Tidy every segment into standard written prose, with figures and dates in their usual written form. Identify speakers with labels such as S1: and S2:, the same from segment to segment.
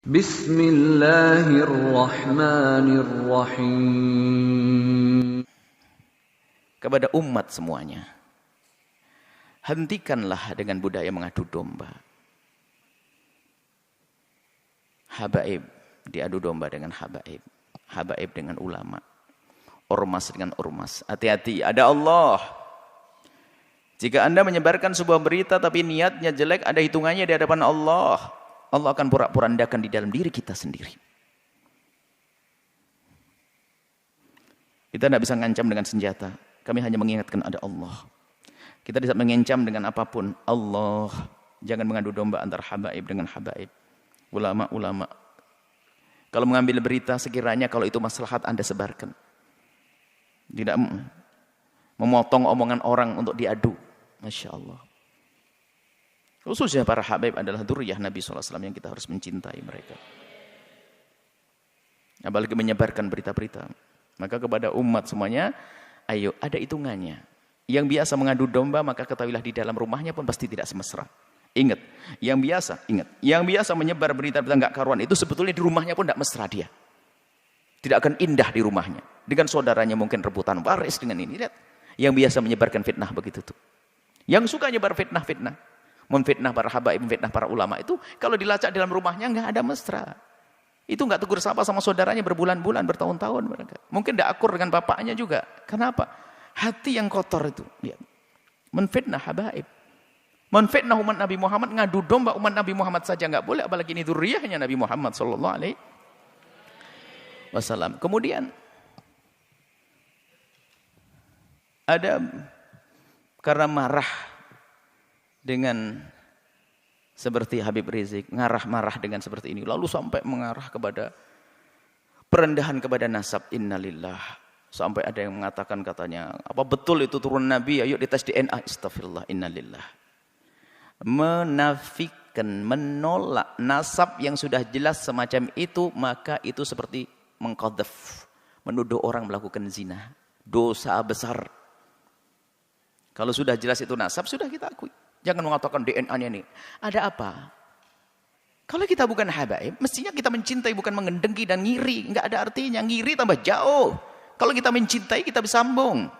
S1: Bismillahirrahmanirrahim.
S2: Kepada umat semuanya, hentikanlah dengan budaya mengadu domba. Habaib diadu domba dengan habaib, habaib dengan ulama, ormas dengan ormas. Hati-hati, ada Allah. Jika Anda menyebarkan sebuah berita tapi niatnya jelek, ada hitungannya di hadapan Allah. Allah akan porak-porandakan di dalam diri kita sendiri. Kita tidak bisa ngancam dengan senjata. Kami hanya mengingatkan ada Allah. Kita tidak mengancam dengan apapun. Allah. Jangan mengadu domba antara habaib dengan habaib. Ulama-ulama. Kalau mengambil berita, sekiranya kalau itu maslahat Anda sebarkan. Tidak memotong omongan orang untuk diadu. Masya Allah. Khususnya para habaib adalah dzurriyyah Nabi SAW yang kita harus mencintai mereka. Apalagi menyebarkan berita-berita. Maka kepada umat semuanya, ayo ada hitungannya. Yang biasa mengadu domba, maka ketahuilah di dalam rumahnya pun pasti tidak semesra. Ingat, yang biasa menyebar berita-berita enggak karuan itu sebetulnya di rumahnya pun tidak mesra dia. Tidak akan indah di rumahnya. Dengan saudaranya mungkin rebutan waris dengan ini. Lihat, yang biasa menyebarkan fitnah begitu tuh. Yang suka nyebar fitnah-fitnah. Memfitnah para habaib, memfitnah para ulama itu kalau dilacak dalam rumahnya enggak ada mesra. Itu enggak tegur sapa sama saudaranya berbulan-bulan, bertahun-tahun mereka. Mungkin tidak akur dengan bapaknya juga. Kenapa? Hati yang kotor itu. Lihat. Menfitnah habaib. Menfitnah umat Nabi Muhammad, ngadu domba umat Nabi Muhammad saja enggak boleh, apalagi ini dzurriyyahnya Nabi Muhammad sallallahu alaihi wasallam. Kemudian ada karena marah dengan seperti Habib Rizik, marah dengan seperti ini, lalu sampai mengarah kepada perendahan kepada nasab, innalillah. Sampai ada yang mengatakan katanya, apa betul itu turun Nabi? Ayo dites DNA, astagfirullah, innalillah. Menafikan, menolak nasab yang sudah jelas semacam itu, maka itu seperti mengqadzaf, menuduh orang melakukan zina, dosa besar. Kalau sudah jelas itu nasab, sudah kita akui. Jangan mengatakan DNA-nya ini. Ada apa? Kalau kita bukan habaib, mestinya kita mencintai bukan mengendengki dan ngiri. Enggak ada artinya. Ngiri tambah jauh. Kalau kita mencintai, kita bisa sambung.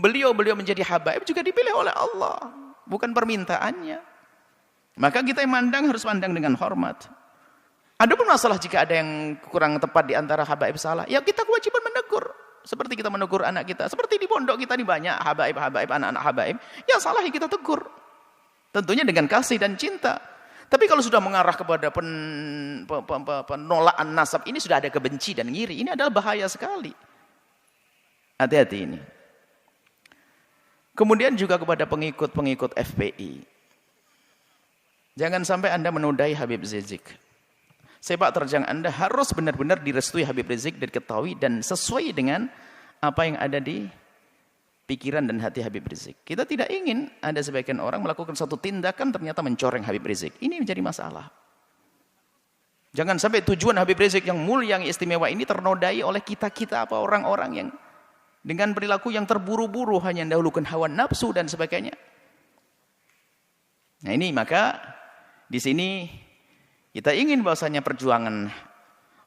S2: Beliau menjadi habaib juga dipilih oleh Allah. Bukan permintaannya. Maka kita yang mandang harus mandang dengan hormat. Ada pun masalah jika ada yang kurang tepat di antara habaib salah. Ya kita kewajiban menegur. Seperti kita menegur anak kita. Seperti di pondok kita ini banyak habaib-habaib, anak-anak habaib. Yang salah kita tegur. Tentunya dengan kasih dan cinta. Tapi kalau sudah mengarah kepada penolakan nasab, ini sudah ada kebenci dan ngiri. Ini adalah bahaya sekali. Hati-hati ini. Kemudian juga kepada pengikut-pengikut FPI. Jangan sampai Anda menodai Habib Rizik. Sepak terjang Anda harus benar-benar direstui Habib Rizik dan diketahui dan sesuai dengan apa yang ada di pikiran dan hati Habib Rizik. Kita tidak ingin ada sebagian orang melakukan satu tindakan ternyata mencoreng Habib Rizik. Ini menjadi masalah. Jangan sampai tujuan Habib Rizik yang mulia, yang istimewa ini ternodai oleh kita-kita apa orang-orang yang dengan perilaku yang terburu-buru hanya mendahulukan hawa nafsu dan sebagainya. Nah ini maka di sini kita ingin bahwasanya perjuangan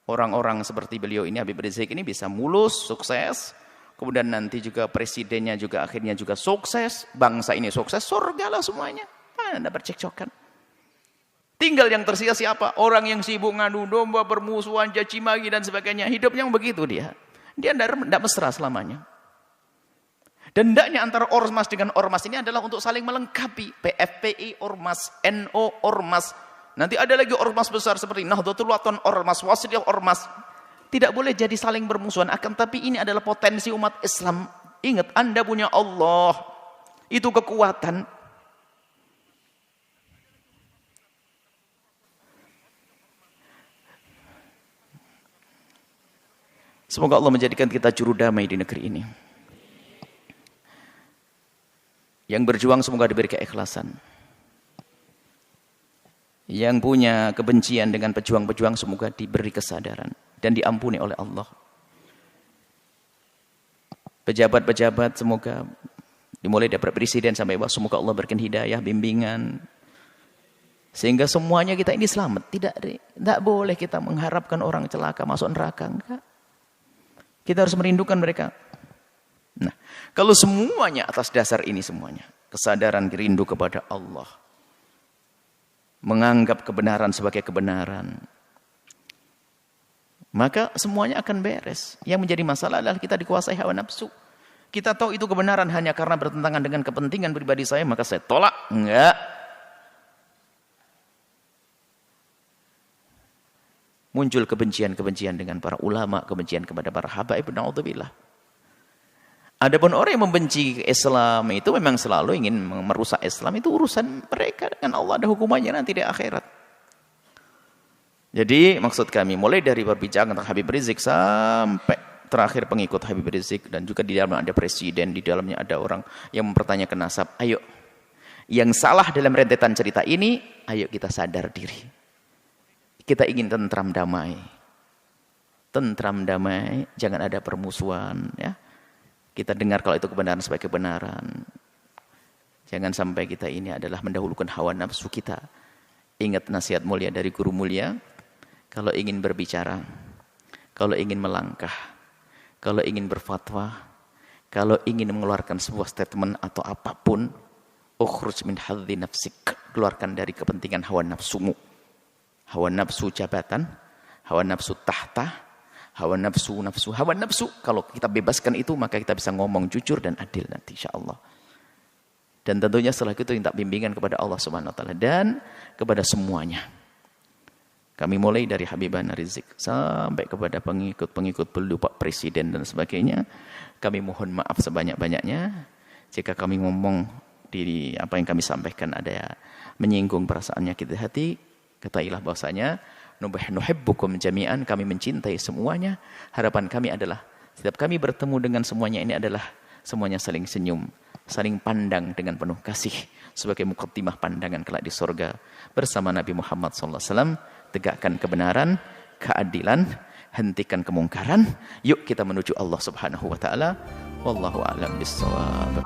S2: orang-orang seperti beliau ini, Habib Rizik ini bisa mulus, sukses. Kemudian nanti juga presidennya juga akhirnya juga sukses. Bangsa ini sukses, surgalah semuanya. Mana ada percekcokan. Tinggal yang tersisa siapa? Orang yang sibuk ngadu domba, bermusuhan, caci maki dan sebagainya. Hidupnya begitu dia. Dia tidak mesra selamanya. Dan hendaknya antara ormas dengan ormas ini adalah untuk saling melengkapi. PFPI, ormas, NO, ormas. Nanti ada lagi ormas besar seperti Nahdlatul Wathon, ormas, Wasliyah, ormas. Tidak boleh jadi saling bermusuhan. Akan tapi ini adalah potensi umat Islam. Ingat, Anda punya Allah. Itu kekuatan. Semoga Allah menjadikan kita juru damai di negeri ini. Yang berjuang semoga diberi keikhlasan. Yang punya kebencian dengan pejuang-pejuang semoga diberi kesadaran dan diampuni oleh Allah. Pejabat-pejabat semoga dimulai dari presiden sampai bawah, semoga Allah berikan hidayah, bimbingan, Sehingga semuanya kita ini selamat. Tidak boleh kita mengharapkan orang celaka masuk neraka. Enggak. Kita harus merindukan mereka. Nah, kalau semuanya atas dasar ini semuanya. Kesadaran rindu kepada Allah. Menganggap kebenaran sebagai kebenaran. Maka semuanya akan beres. Yang menjadi masalah adalah kita dikuasai hawa nafsu. Kita tahu itu kebenaran hanya karena bertentangan dengan kepentingan pribadi saya, maka saya tolak. Enggak. Muncul kebencian-kebencian dengan para ulama, kebencian kepada para habaib, na'udzubillah. Adapun orang yang membenci Islam itu memang selalu ingin merusak Islam, itu urusan mereka dengan Allah, ada hukumannya nanti di akhirat. Jadi maksud kami mulai dari berbicara tentang Habib Rizik sampai terakhir pengikut Habib Rizik, dan juga di dalamnya ada presiden, di dalamnya ada orang yang mempertanyakan nasab. Ayo, yang salah dalam rentetan cerita ini, ayo kita sadar diri. Kita ingin tentram damai. Tentram damai, jangan ada permusuhan. Ya. Kita dengar kalau itu kebenaran sebagai kebenaran. Jangan sampai kita ini adalah mendahulukan hawa nafsu kita. Ingat nasihat mulia dari guru mulia. Kalau ingin berbicara, kalau ingin melangkah, kalau ingin berfatwa, kalau ingin mengeluarkan sebuah statement atau apapun, ukhruj min hadzi nafsik. Keluarkan dari kepentingan hawa nafsumu. Hawa nafsu jabatan, hawa nafsu tahta, hawa nafsu. Hawa nafsu, kalau kita bebaskan itu, maka kita bisa ngomong jujur dan adil nanti insyaAllah. Dan tentunya setelah itu minta bimbingan kepada Allah Subhanahu Wa Taala dan kepada semuanya. Kami mulai dari Habibana Rizik sampai kepada pengikut-pengikut beliau, Pak Presiden dan sebagainya. Kami mohon maaf sebanyak-banyaknya jika kami ngomong di apa yang kami sampaikan ada menyinggung perasaan nyakit hati. Ketahuilah bahwasanya nuhibbukum jami'an, kami mencintai semuanya. Harapan kami adalah setiap kami bertemu dengan semuanya ini adalah semuanya saling senyum, saling pandang dengan penuh kasih sebagai muqaddimah pandangan kelak di surga bersama Nabi Muhammad SAW. Tegakkan kebenaran, keadilan, hentikan kemungkaran. Yuk kita menuju Allah Subhanahu wa taala. Wallahu a'lam bissawab.